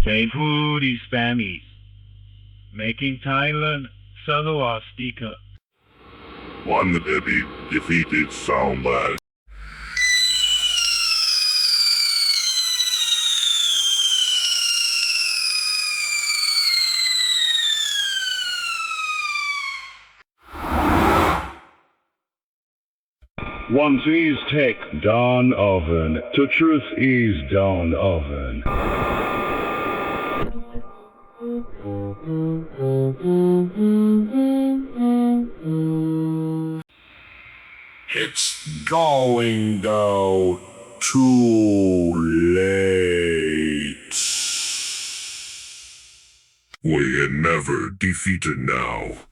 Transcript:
Faithful is Spanish, making Thailand Sarvastika. One heavy defeated soundbite. Once is tech done oven, the truth is done oven. It's going down too late. We are never defeated now.